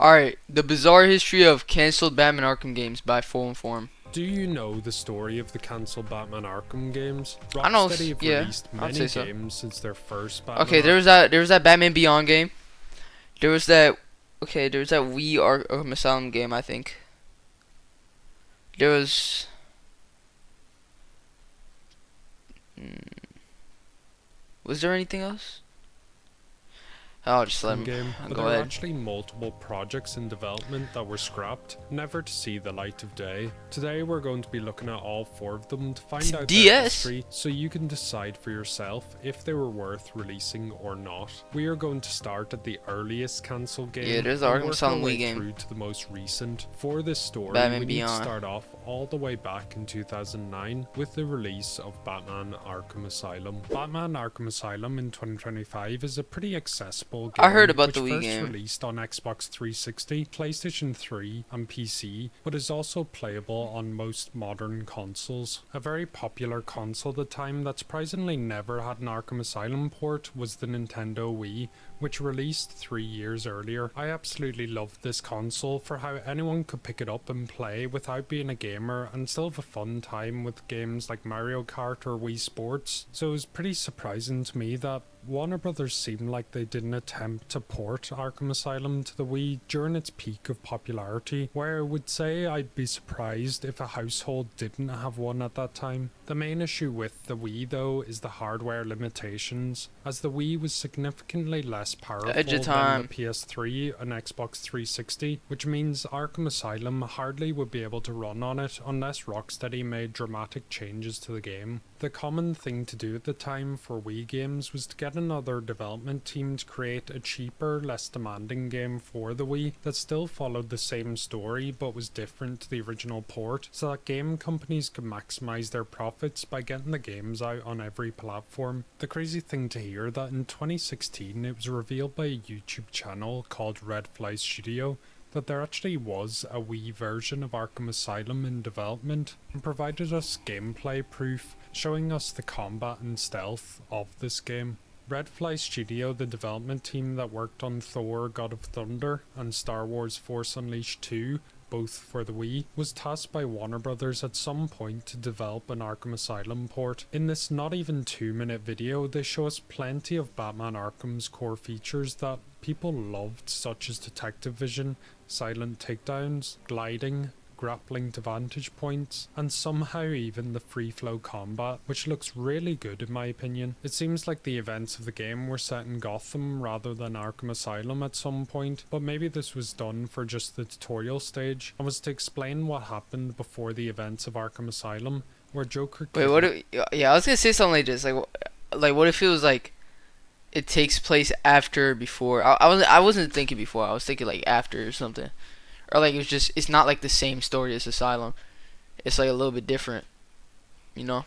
Alright, The Bizarre History of Cancelled Batman Arkham Games by Full Inform. Do you know the story of the cancelled Batman Arkham games? I know, Rocksteady have yeah, released I'd many say so. games since their first Batman Okay, there was that Batman Beyond game. There was that Wii Arkham Asylum game, I think. There was was there anything else? I'll just let him game, but go there were ahead. actually multiple projects in development that were scrapped, never to see the light of day. Today we're going to be looking at all 4 of them to find out their history, so you can decide for yourself if they were worth releasing or not. We are going to start at the earliest cancelled game, Yeah, there's the and Arkham work Asylum our way Wii game. through to the most recent. For this story, Batman we need to Beyond. start off all the way back in 2009 with the release of Batman Arkham Asylum. Batman Arkham Asylum in 2025 is a pretty accessible game, I heard about which the Wii first game. released on Xbox 360, PlayStation 3 and PC, but is also playable on most modern consoles. A very popular console at the time that surprisingly never had an Arkham Asylum port was the Nintendo Wii, which released 3 years earlier. I absolutely loved this console for how anyone could pick it up and play without being a gamer and still have a fun time with games like Mario Kart or Wii Sports. So it was pretty surprising to me that Warner Brothers seemed like they didn't attempt to port Arkham Asylum to the Wii during its peak of popularity, where I would say I'd be surprised if a household didn't have one at that time. The main issue with the Wii though is the hardware limitations, as the Wii was significantly less powerful than the PS3 and Xbox 360, which means Arkham Asylum hardly would be able to run on it unless Rocksteady made dramatic changes to the game. The common thing to do at the time for Wii games was to get another development team to create a cheaper, less demanding game for the Wii that still followed the same story but was different to the original port, so that game companies could maximize their profits by getting the games out on every platform. The crazy thing to hear that in 2016 it was revealed by a YouTube channel called Redfly Studio that there actually was a Wii version of Arkham Asylum in development, and provided us gameplay proof showing us the combat and stealth of this game. Redfly Studio, the development team that worked on Thor God of Thunder and Star Wars Force Unleashed 2, both for the Wii, was tasked by Warner Brothers at some point to develop an Arkham Asylum port. In this not even 2-minute video, they show us plenty of Batman Arkham's core features that people loved, such as detective vision, silent takedowns, gliding, grappling to vantage points, and somehow even the free flow combat, which looks really good in my opinion. It seems like the events of the game were set in Gotham rather than Arkham Asylum at some point, but maybe this was done for just the tutorial stage and was to explain what happened before the events of Arkham Asylum, where Joker... Wait, yeah, I was gonna say something like this, like what if it was like it takes place after or before? I wasn't thinking before. I was thinking like after or something. Or like it's not like the same story as Asylum. It's like a little bit different, you know?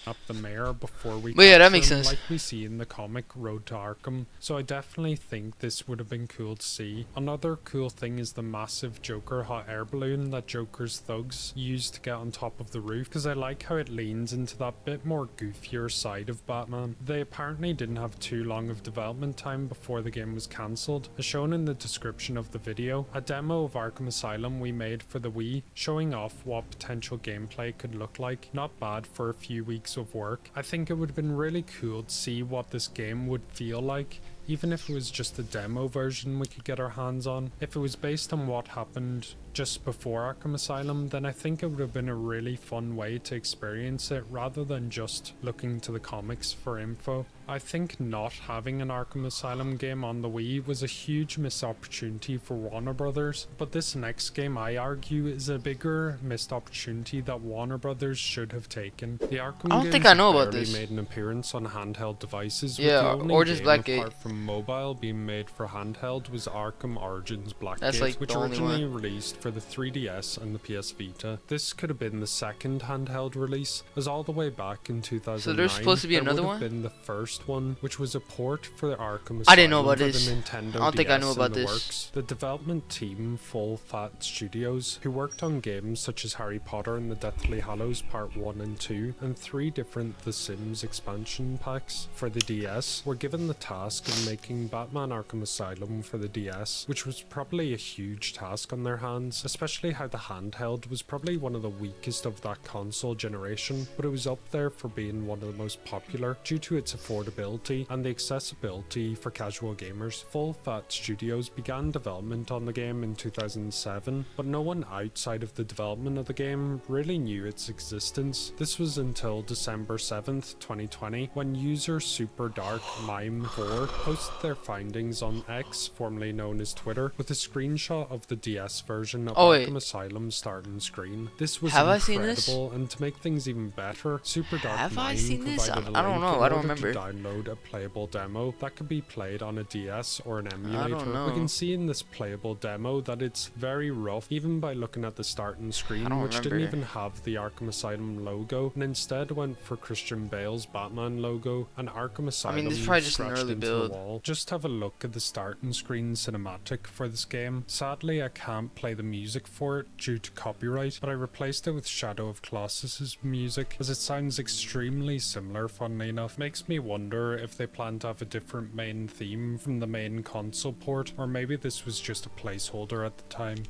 Up the mayor before we but yeah, that makes sense. Like we see in the comic Road to Arkham, so I definitely think this would have been cool to see. Another cool thing is the massive Joker hot air balloon that Joker's thugs used to get on top of the roof, because I like how it leans into that bit more goofier side of Batman. They apparently didn't have too long of development time before the game was cancelled, as shown in the description of the video. A demo of Arkham Asylum we made for the Wii, showing off what potential gameplay could look like. Not bad for a few weeks of work. I think it would have been really cool to see what this game would feel like, even if it was just a demo version we could get our hands on. If it was based on what happened just before Arkham Asylum, then I think it would have been a really fun way to experience it rather than just looking to the comics for info. I think not having an Arkham Asylum game on the Wii was a huge missed opportunity for Warner Brothers, but this next game I argue is a bigger missed opportunity that Warner Brothers should have taken. The Arkham I don't think I know about this. Made an appearance on handheld devices. Yeah, with the only or just game Blackgate. apart from mobile being made for handheld was Arkham Origins Blackgate, That's like which the only originally one. released for the 3DS and the PS Vita. This could have been the second handheld release, as all the way back in 2009 So there's supposed to be there another would one? have been the first first one, which was a port for the Arkham Asylum I didn't know about for this. the Nintendo I don't think I knew DS about in the this. works. The development team, Full Fat Studios, who worked on games such as Harry Potter and the Deathly Hallows Part 1 and 2, and 3 different The Sims expansion packs for the DS, were given the task of making Batman Arkham Asylum for the DS, which was probably a huge task on their hands, especially how the handheld was probably one of the weakest of that console generation, but it was up there for being one of the most popular due to its affordability and the accessibility for casual gamers. Full Fat Studios began development on the game in 2007, but no one outside of the development of the game really knew its existence. This was until December 7th, 2020, when user Super Dark Mime 4 posted their findings on X, formerly known as Twitter, with a screenshot of the DS version of Arkham Asylum starting screen. This was incredible, and to make things even better, Super Dark Mime provided a link in order to download a playable demo that could be played on a DS or an emulator. We can see in this playable demo that it's very rough, even by looking at the starting screen, which didn't even have the Arkham Asylum logo, and instead went for Christian Bale's Batman logo and Arkham Asylum this is probably just an scratched early into build. the wall. Just have a look at the starting screen cinematic for this game. Sadly, I can't play the music for it due to copyright, but I replaced it with Shadow of Colossus's music, as it sounds extremely similar, funnily enough. Makes me wonder if they plan to have a different main theme from the main console port, or maybe this was just a placeholder at the time.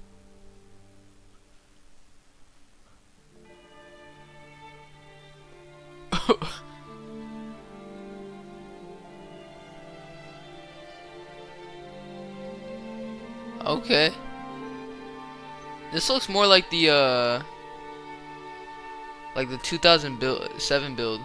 Okay. This looks more like the 2007 build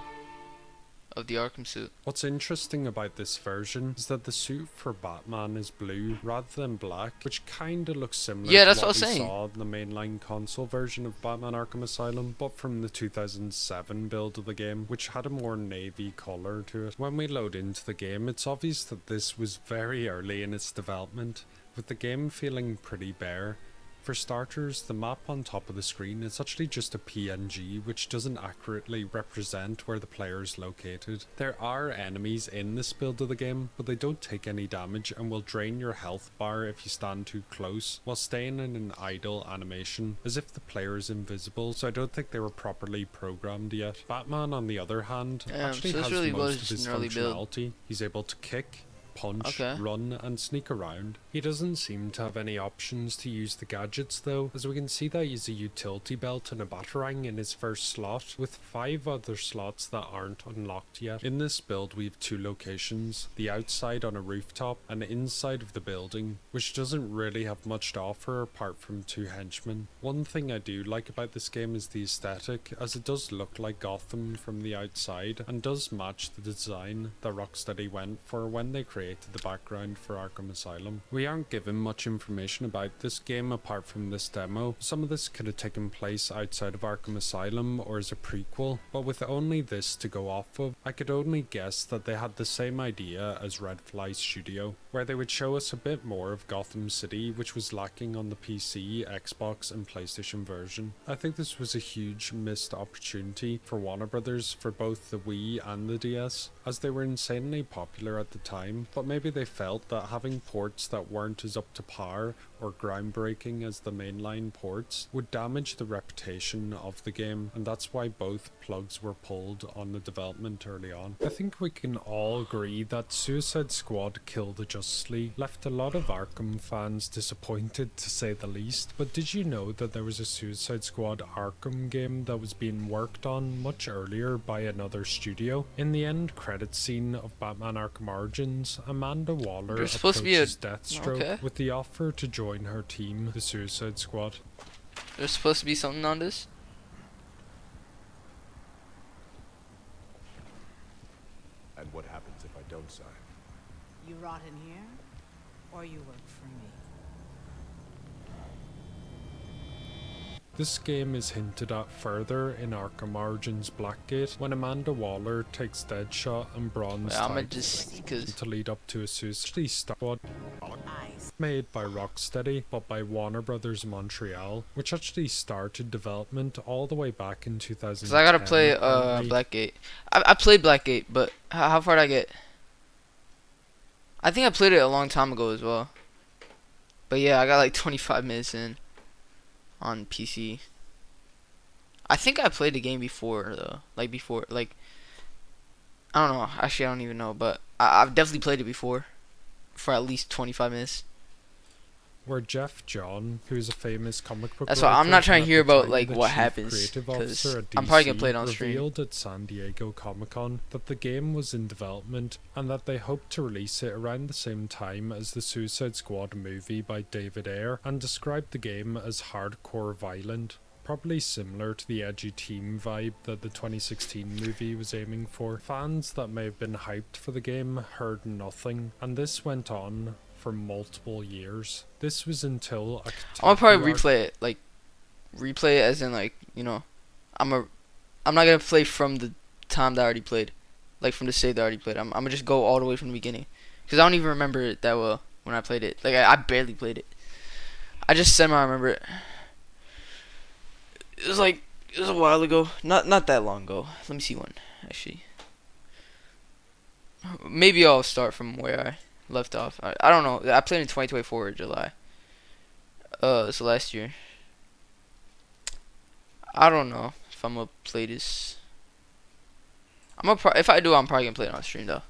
of the Arkham suit. What's interesting about this version is that the suit for Batman is blue rather than black, which kinda looks similar to what we saying. saw in the mainline console version of Batman Arkham Asylum, but from the 2007 build of the game, which had a more navy colour to it. When we load into the game, it's obvious that this was very early in its development, with the game feeling pretty bare. For starters, the map on top of the screen is actually just a PNG, which doesn't accurately represent where the player is located. There are enemies in this build of the game, but they don't take any damage and will drain your health bar if you stand too close, while staying in an idle animation, as if the player is invisible, so I don't think they were properly programmed yet. Batman, on the other hand, actually has most of his functionality. He's able to kick, punch, run, and sneak around. He doesn't seem to have any options to use the gadgets though, as we can see that he's a utility belt and a batarang in his first slot, with 5 other slots that aren't unlocked yet. In this build we have 2 locations, the outside on a rooftop and the inside of the building, which doesn't really have much to offer apart from 2 henchmen. One thing I do like about this game is the aesthetic, as it does look like Gotham from the outside and does match the design that Rocksteady went for when they created the background for Arkham Asylum. We aren't given much information about this game apart from this demo. Some of this could have taken place outside of Arkham Asylum or as a prequel, but with only this to go off of, I could only guess that they had the same idea as Red Fly Studio, where they would show us a bit more of Gotham City, which was lacking on the PC, Xbox and PlayStation version. I think this was a huge missed opportunity for Warner Brothers for both the Wii and the DS, as they were insanely popular at the time, but maybe they felt that having ports that weren't as up to par or groundbreaking as the mainline ports would damage the reputation of the game, and that's why both plugs were pulled on the development early on. I think we can all agree that Suicide Squad Kill the Justice League left a lot of Arkham fans disappointed, to say the least, but did you know that there was a Suicide Squad Arkham game that was being worked on much earlier by another studio? In the end credits scene of Batman Arkham Origins, Amanda Waller approaches Deathstroke with the offer to join her team, the Suicide Squad. There's supposed to be something on this? And what happens if I don't sign? You rot in here, or you work for me. This game is hinted at further in Arkham Origins Blackgate, when Amanda Waller takes Deadshot and Bronze to lead up to a Suicide Squad. made by Rocksteady, but by Warner Brothers Montreal, which actually started development all the way back in 2010. So I gotta play Blackgate. I played Blackgate, but how far did I get? I think I played it a long time ago as well. But yeah, I got like 25 minutes in on PC. I think I played the game before though. Like before, like I don't know. Actually, I don't even know, but I've definitely played it before for at least 25 minutes. Where Jeff John, who is a famous comic book That's writer, why I'm not trying to hear and at the about time like the what chief happens, creative because officer at I'm probably gonna DC, play it on stream. revealed at San Diego Comic-Con that the game was in development and that they hoped to release it around the same time as the Suicide Squad movie by David Ayer, and described the game as hardcore violent. Probably similar to the edgy teen vibe that the 2016 movie was aiming for. Fans that may have been hyped for the game heard nothing, and this went on for multiple years. This was until I'll probably replay it, like replay it as in like, you know, I'm not gonna play from the time that I already played, like from the save that I already played. I'm gonna just go all the way from the beginning, because I don't even remember it that well when I played it. Like I barely played it. I just semi remember it. It was a while ago, not that long ago. Let me see one actually. Maybe I'll start from where I left off. I don't know. I played in 2024 July. So last year. I don't know if I'm gonna play this. If I do, I'm probably gonna play it on stream though.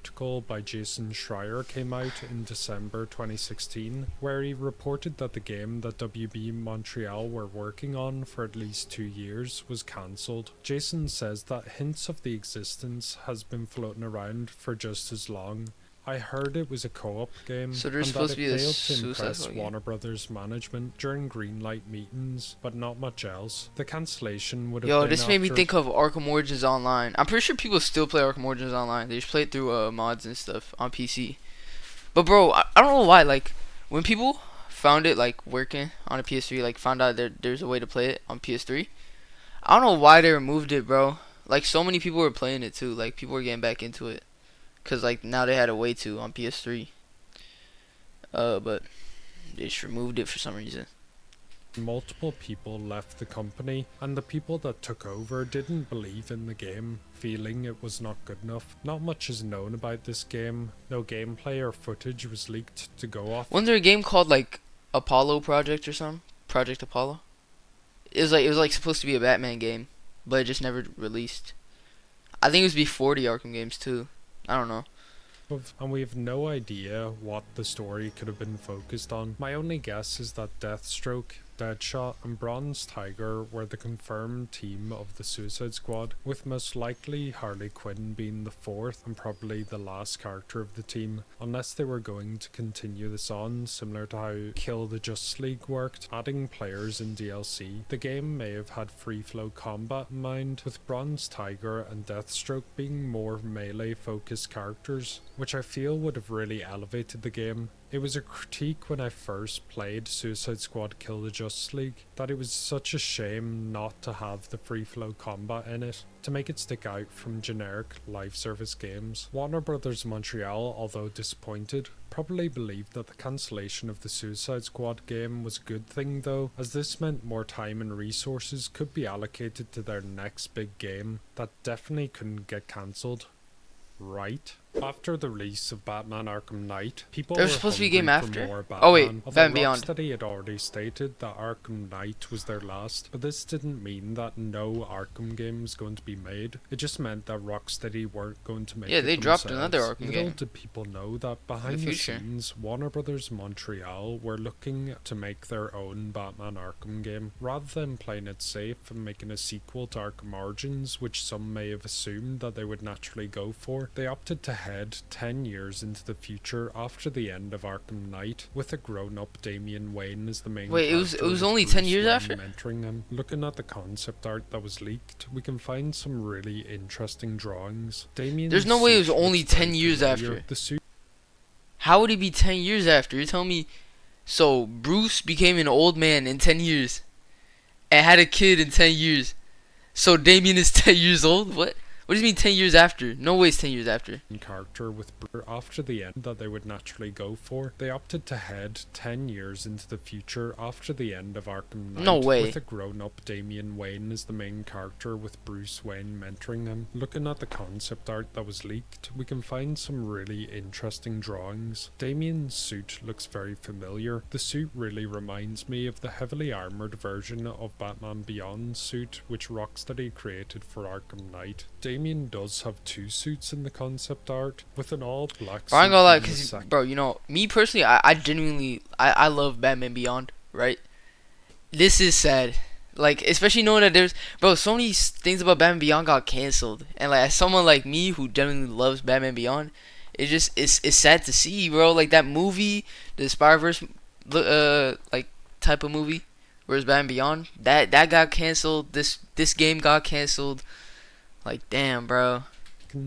Article by Jason Schreier came out in December 2016, where he reported that the game that WB Montreal were working on for at least 2 years was cancelled. Jason says that hints of the existence has been floating around for just as long. I heard it was a co-op game, So there's and supposed that to be it a failed to Suicide impress Squad game? Warner Brothers management during greenlight meetings, but not much else. The cancellation would have Yo, been this made me after think of Arkham Origins Online. I'm pretty sure people still play Arkham Origins Online. They just play it through mods and stuff on PC. But bro, I don't know why. Like when people found it like working on a PS3, like found out there's a way to play it on PS3. I don't know why they removed it, bro. Like so many people were playing it too. Like people were getting back into it, cause like now they had a way to on PS3. But they just removed it for some reason. multiple people left the company, and the people that took over didn't believe in the game, feeling it was not good enough. Not much is known about this game. No gameplay or footage was leaked to go off. Wasn't there a game called like Apollo Project or something? Project Apollo? It was like supposed to be a Batman game, but it just never released. I think it was before the Arkham games too. I don't know. And we have no idea what the story could have been focused on. My only guess is that Deathstroke, Deadshot and Bronze Tiger were the confirmed team of the Suicide Squad, with most likely Harley Quinn being the fourth and probably the last character of the team, unless they were going to continue this on, similar to how Kill the Justice League worked, adding players in DLC. The game may have had free flow combat in mind, with Bronze Tiger and Deathstroke being more melee focused characters, which I feel would have really elevated the game. It was a critique when I first played Suicide Squad Kill the Justice League, that it was such a shame not to have the free flow combat in it, to make it stick out from generic live service games. Warner Brothers Montreal, although disappointed, probably believed that the cancellation of the Suicide Squad game was a good thing though, as this meant more time and resources could be allocated to their next big game that definitely couldn't get cancelled. Right? After the release of Batman Arkham Knight, people There were was supposed to be a game hungry for after? more Batman. Oh wait, Although Batman Beyond. Rocksteady had already stated that Arkham Knight was their last, but this didn't mean that no Arkham game was going to be made. It just meant that Rocksteady weren't going to make it Yeah, they dropped themselves. another Arkham Little game. did people know that behind the future. scenes, Warner Brothers Montreal were looking to make their own Batman Arkham game, rather than playing it safe and making a sequel to Arkham Origins, which some may have assumed that they would naturally go for. They opted to head 10 years into the future after the end of Arkham Knight, with a grown-up Damian Wayne as the main Wait, it was character, only with 10 Bruce years Wayne after? mentoring him. Looking at the concept art that was leaked, we can find some really interesting drawings. Damian's There's no way it was suit only looks very 10 years familiar. after. The suit How would he be 10 years after? You're telling me, so Bruce became an old man in 10 years and had a kid in 10 years. So Damien is 10 years old? What What do you mean 10 years after? No way it's 10 years after. Character with after the end that they would naturally go for. They opted to head 10 years into the future after the end of Arkham Knight, No way. with a grown-up Damian Wayne as the main character, with Bruce Wayne mentoring him. Looking at the concept art that was leaked, we can find some really interesting drawings. Damian's suit looks very familiar. The suit really reminds me of the heavily armoured version of Batman Beyond's suit, which Rocksteady created for Arkham Knight. Damian does have two suits in the concept art, with an all-black suit. Bro, I ain't gonna lie, in the cause second. bro, you know, me personally, I genuinely, I love Batman Beyond, right? This is sad, like, especially knowing that there's, bro, so many things about Batman Beyond got canceled, and like, as someone like me who genuinely loves Batman Beyond, it's sad to see, bro. Like that movie, the Spider-Verse, like type of movie, whereas Batman Beyond, that got canceled. This game got canceled. Like, damn, bro.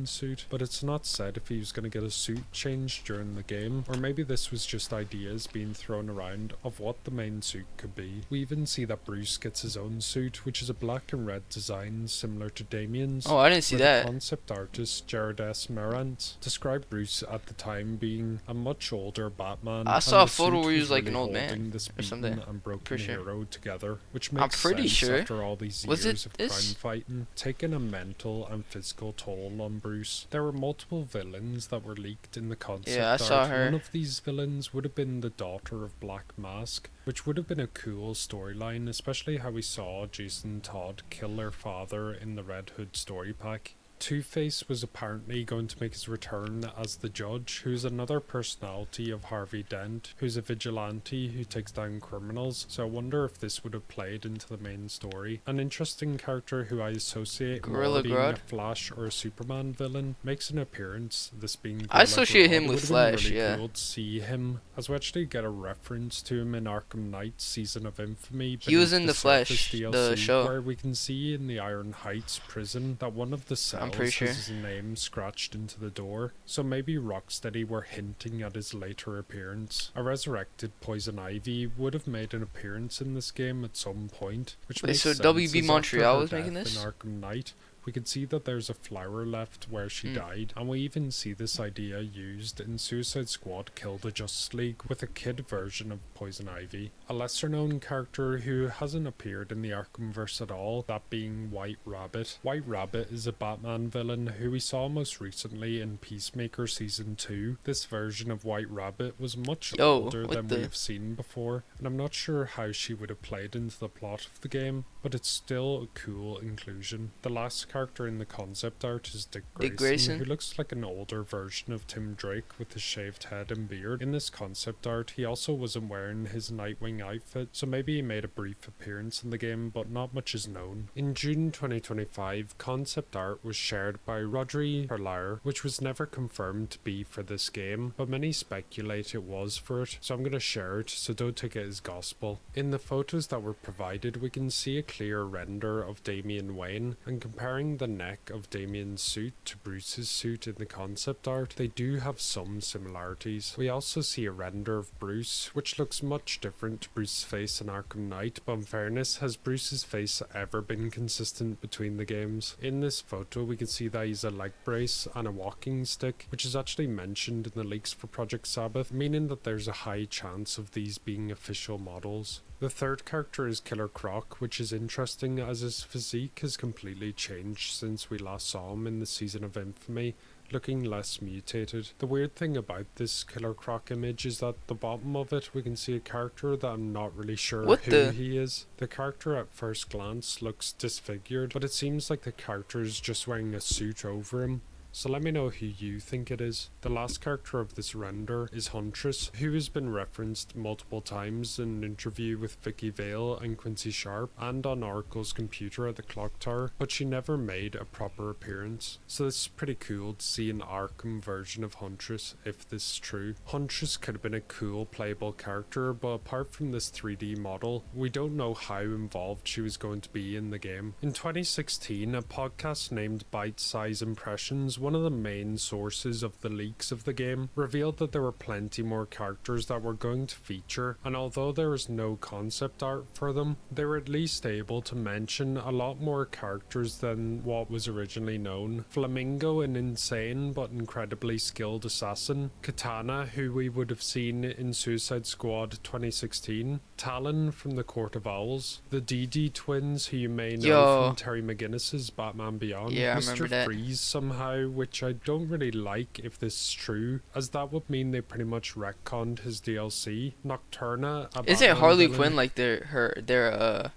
Suit, but it's not said if he was going to get a suit changed during the game, or maybe this was just ideas being thrown around of what the main suit could be. We even see that Bruce gets his own suit, which is a black and red design similar to Damian's. Oh, I didn't see where that. The concept artist Jared S. Marantz described Bruce at the time being a much older Batman. I saw a and the photo suit where he was like really an old holding man this or something. beaten and broken Pretty sure. hero together, which I'm makes pretty sense sure. after all these Was years it of this? crime fighting, taking a mental and physical toll on Bruce. There were multiple villains that were leaked in the concept Yeah, I saw art. her. One of these villains would have been the daughter of Black Mask, which would have been a cool storyline, especially how we saw Jason Todd kill their father in the Red Hood story pack. Two-Face was apparently going to make his return as the Judge, who's another personality of Harvey Dent, who's a vigilante who takes down criminals, so I wonder if this would have played into the main story. An interesting character who I associate more Gorilla being Grodd? a Flash or a Superman villain makes an appearance, this being I Gorilla associate Grodd. him It with would have been Flash, really yeah. cool to see him, as we actually get a reference to him in Arkham Knight's Season of Infamy. He was beneath in the The Flash, Surface the DLC, show. where we can see in the Iron Heights prison that one of the cells pretty sure. has his name scratched into the door, so maybe Rocksteady were hinting at his later appearance. A resurrected Poison Ivy would have made an appearance in this game at some point, which Wait, makes so sense, WB as Montreal after her was making death this? in Arkham Knight, we can see that there's a flower left where she died, and we even see this idea used in Suicide Squad Kill the Justice League with a kid version of Poison Ivy. A lesser known character who hasn't appeared in the Arkhamverse at all, that being White Rabbit. White Rabbit is a Batman villain who we saw most recently in Peacemaker Season 2. This version of White Rabbit was much older than we've seen before, and I'm not sure how she would have played into the plot of the game, but it's still a cool inclusion. The last character in the concept art is Dick Grayson, who looks like an older version of Tim Drake with his shaved head and beard. In this concept art, he also wasn't wearing his Nightwing outfit, so maybe he made a brief appearance in the game, but not much is known. In June 2025, concept art was shared by Rodri Perlaire, which was never confirmed to be for this game, but many speculate it was for it, so I'm going to share it, so don't take it as gospel. In the photos that were provided, we can see a clear render of Damian Wayne, and comparing the neck of Damian's suit to Bruce's suit in the concept art, they do have some similarities. We also see a render of Bruce, which looks much different to Bruce's face in Arkham Knight, but in fairness, has Bruce's face ever been consistent between the games? In this photo, we can see that he's a leg brace and a walking stick, which is actually mentioned in the leaks for Project Sabbath, meaning that there's a high chance of these being official models. The third character is Killer Croc, which is interesting as his physique has completely changed since we last saw him in the Season of Infamy, looking less mutated. The weird thing about this Killer Croc image is that at the bottom of it we can see a character that I'm not really sure who he is. The character at first glance looks disfigured, but it seems like the character is just wearing a suit over him. So let me know who you think it is. The last character of this render is Huntress, who has been referenced multiple times in an interview with Vicky Vale and Quincy Sharp, and on Oracle's computer at the clock tower, but she never made a proper appearance. So this is pretty cool to see an Arkham version of Huntress, if this is true. Huntress could have been a cool playable character, but apart from this 3D model, we don't know how involved she was going to be in the game. In 2016, a podcast named Bite Size Impressions one of the main sources of the leaks of the game, revealed that there were plenty more characters that were going to feature, and although there was no concept art for them, they were at least able to mention a lot more characters than what was originally known. Flamingo, an insane but incredibly skilled assassin, Katana, who we would have seen in Suicide Squad 2016, Talon from the Court of Owls, the DD twins, who you may know from Terry McGinnis's Batman Beyond, Yeah, I Mr. remember that. Freeze somehow, which I don't really like if this is true, as that would mean they pretty much retconned his DLC. Nocturna, a Isn't Batman Harley villain. Quinn like their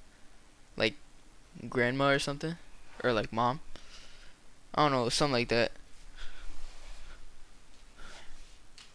like grandma or something, or like mom? I don't know, something like that.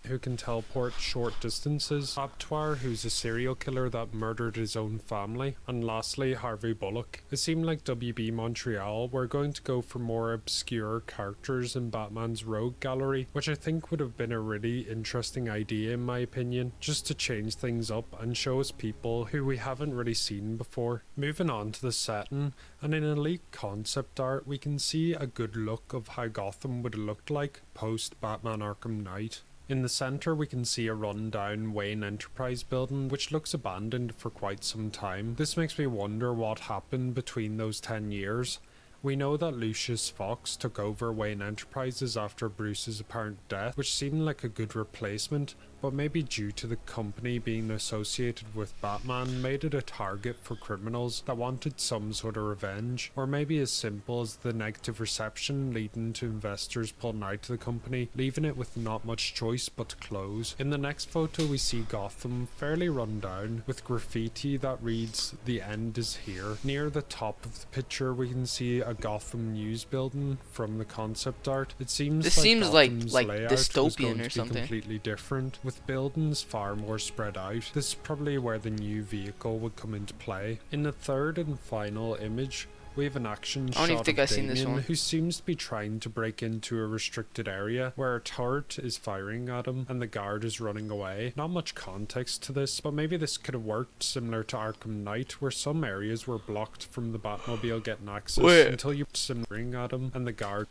Who can teleport short distances, Abattoir, who's a serial killer that murdered his own family, and lastly Harvey Bullock. It seemed like WB Montreal were going to go for more obscure characters in Batman's rogue gallery, which I think would have been a really interesting idea in my opinion, just to change things up and show us people who we haven't really seen before. Moving on to the setting, and in a leaked concept art we can see a good look of how Gotham would have looked like post Batman Arkham Knight. In the centre we can see a run-down Wayne Enterprise building which looks abandoned for quite some time. This makes me wonder what happened between those 10 years. We know that Lucius Fox took over Wayne Enterprises after Bruce's apparent death, which seemed like a good replacement, but maybe due to the company being associated with Batman made it a target for criminals that wanted some sort of revenge, or maybe as simple as the negative reception leading to investors pulling out of the company, leaving it with not much choice but to close. In the next photo we see Gotham fairly run down, with graffiti that reads "The end is here." Near the top of the picture we can see a Gotham News building from the concept art. It seems This seems like Gotham's like layout was dystopian going or to be something. completely different, with buildings far more spread out. This is probably where the new vehicle would come into play. In the third and final image, we have an action I don't even shot think of I've seen this Damien, one. who seems to be trying to break into a restricted area where a turret is firing at him and the guard is running away. Not much context to this, but maybe this could have worked similar to Arkham Knight, where some areas were blocked from the Batmobile getting access until you simmering at him and the guard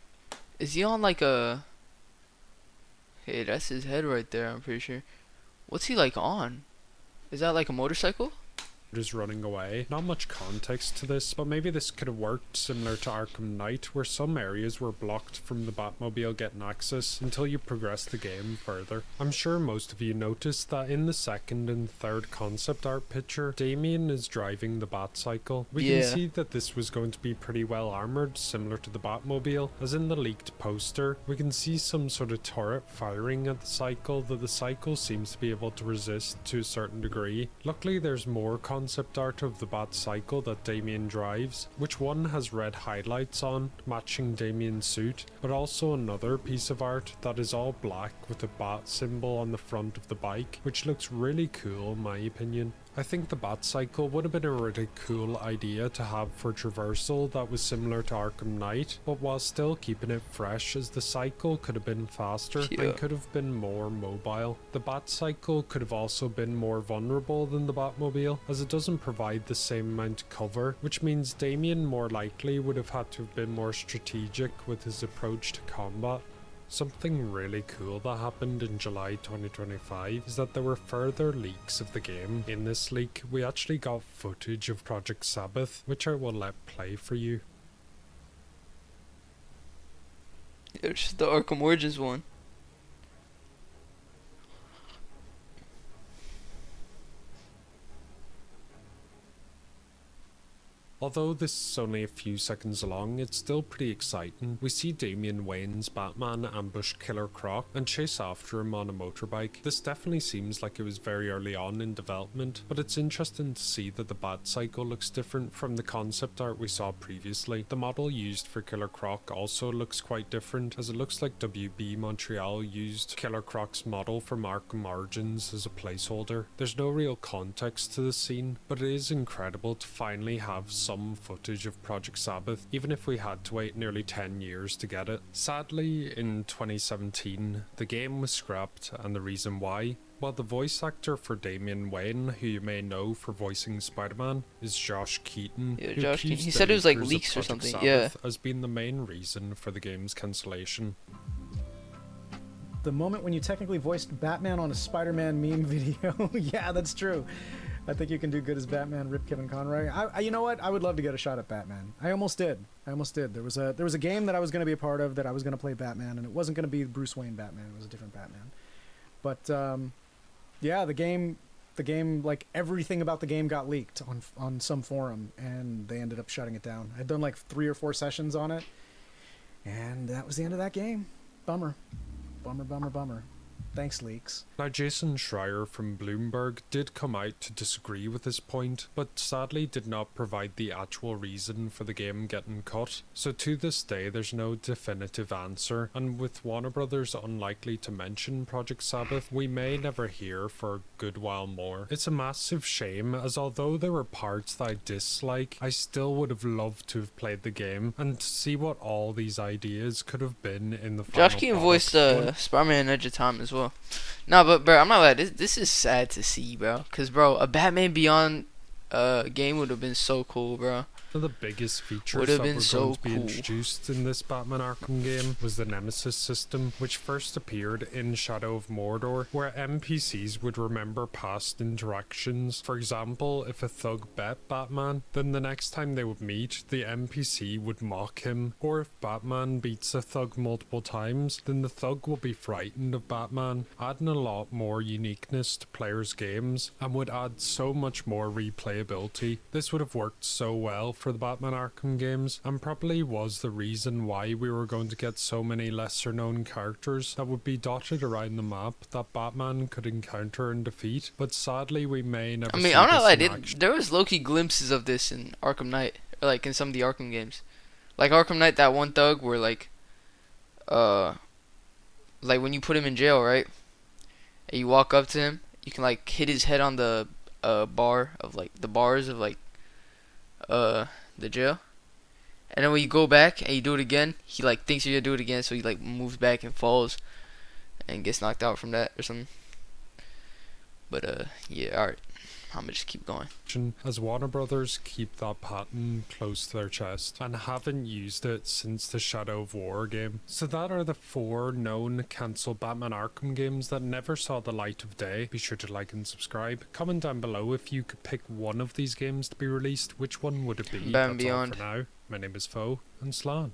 Is he on like a? Hey, that's his head right there. I'm pretty sure. What's he like on? Is that like a motorcycle? is running away. Not much context to this, but maybe this could have worked similar to Arkham Knight, where some areas were blocked from the Batmobile getting access until you progress the game further. I'm sure most of you noticed that in the second and third concept art picture, Damien is driving the Batcycle. We can see that this was going to be pretty well armoured, similar to the Batmobile, as in the leaked poster, we can see some sort of turret firing at the cycle that the cycle seems to be able to resist to a certain degree. Luckily there's more concept art of the Batcycle that Damien drives, which one has red highlights on, matching Damien's suit, but also another piece of art that is all black with a bat symbol on the front of the bike, which looks really cool in my opinion. I think the Batcycle would have been a really cool idea to have for traversal that was similar to Arkham Knight, but while still keeping it fresh, as the cycle could have been faster and could have been more mobile. The Batcycle could have also been more vulnerable than the Batmobile, as it doesn't provide the same amount of cover, which means Damien more likely would have had to have been more strategic with his approach to combat. Something really cool that happened in July 2025 is that there were further leaks of the game. In this leak, we actually got footage of Project Sabbath, which I will let play for you. It's the Arkham Origins one. Although this is only a few seconds long, it's still pretty exciting. We see Damian Wayne's Batman ambush Killer Croc and chase after him on a motorbike. This definitely seems like it was very early on in development, but it's interesting to see that the Batcycle looks different from the concept art we saw previously. The model used for Killer Croc also looks quite different, as it looks like WB Montreal used Killer Croc's model from Arkham Origins as a placeholder. There's no real context to this scene, but it is incredible to finally have some footage of Project Sabbath, even if we had to wait nearly 10 years to get it. Sadly, in 2017, the game was scrapped, and the reason why? While the voice actor for Damian Wayne, who you may know for voicing Spider-Man, is Josh Keaton. Yeah, who Josh Keaton. accused He the said it was like makers of leaks or Project something. Sabbath Yeah. as being the main reason for the game's cancellation. The moment when you technically voiced Batman on a Spider-Man meme video. Yeah, that's true. I think you can do good as Batman. Rip Kevin Conroy. You know what? I would love to get a shot at Batman. I almost did. There was a game that I was going to be a part of that I was going to play Batman, and it wasn't going to be Bruce Wayne Batman. It was a different Batman. But yeah, the game, like everything about the game got leaked on some forum, and they ended up shutting it down. I'd done like 3 or 4 sessions on it, and that was the end of that game. Bummer. Bummer. Thanks, leaks. Now, Jason Schreier from Bloomberg did come out to disagree with this point, but sadly did not provide the actual reason for the game getting cut. So to this day, there's no definitive answer, and with Warner Brothers unlikely to mention Project Sabbath, we may never hear for a good while more. It's a massive shame, as although there were parts that I dislike, I still would have loved to have played the game, and to see what all these ideas could have been in the final Josh Keaton product. voiced Spider-Man Edge of Time as well. No, but bro, I'm not like this is sad to see, bro. Cause bro, a Batman Beyond game would have been so cool, bro. One of the biggest features Would that have were been going so to be cool. introduced in this Batman Arkham game was the Nemesis system, which first appeared in Shadow of Mordor, where NPCs would remember past interactions. For example, if a thug bet Batman, then the next time they would meet, the NPC would mock him. Or if Batman beats a thug multiple times, then the thug will be frightened of Batman, adding a lot more uniqueness to players' games, and would add so much more replayability. This would have worked so well for the Batman Arkham games, and probably was the reason why we were going to get so many lesser known characters that would be dotted around the map that Batman could encounter and defeat, but sadly we may never I see mean, I'm not this in like action. there was low-key glimpses of this in Arkham Knight, or like in some of the Arkham games. Like Arkham Knight, that one thug where like when you put him in jail, right? And you walk up to him, you can like hit his head on the bar of like the bars of like the jail, and then when you go back and you do it again, he like thinks you're gonna do it again, so he like moves back and falls and gets knocked out from that or something. But yeah, alright, I'm gonna just keep going. As Warner Brothers keep that patent close to their chest and haven't used it since the Shadow of War game. So that are the 4 known cancelled Batman Arkham games that never saw the light of day. Be sure to like and subscribe. Comment down below if you could pick one of these games to be released. Which one would it be? Batman That's all Beyond. for now. My name is Foe and Slan.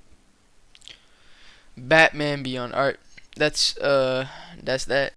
Batman Beyond. Alright, that's that.